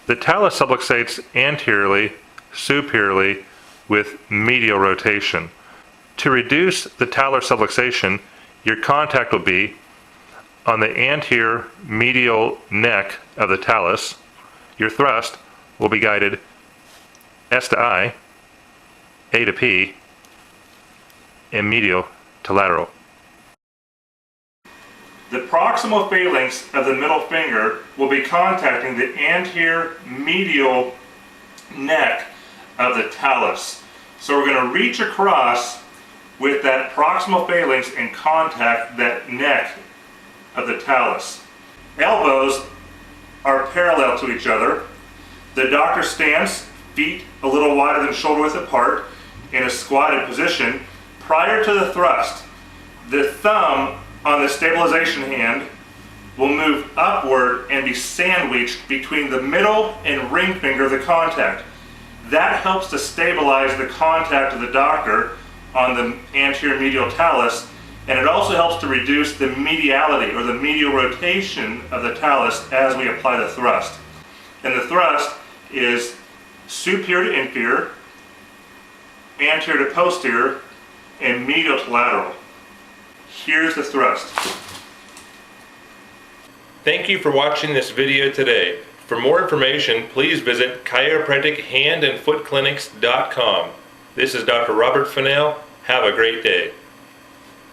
The talus subluxates anteriorly, superiorly with medial rotation. To reduce the talar subluxation, your contact will be on the anterior medial neck of the talus. Your thrust will be guided S to I, A to P, and medial to lateral. The proximal phalanx of the middle finger will be contacting the anterior medial neck of the talus. So we're going to reach across with that proximal phalanx and contact that neck of the talus. Elbows are parallel to each other. The doctor stands, feet a little wider than shoulder width apart, in a squatted position. Prior to the thrust, the thumb on the stabilization hand will move upward and be sandwiched between the middle and ring finger of the contact. That helps to stabilize the contact of the doctor on the anterior medial talus, and it also helps to reduce the mediality or the medial rotation of the talus as we apply the thrust. And the thrust is superior to inferior, anterior to posterior, and medial to lateral. Here's the thrust. Thank you for watching this video today. For more information, please visit chiropractichandandfootclinics.com. This is Dr. Robert Fenell. Have a great day.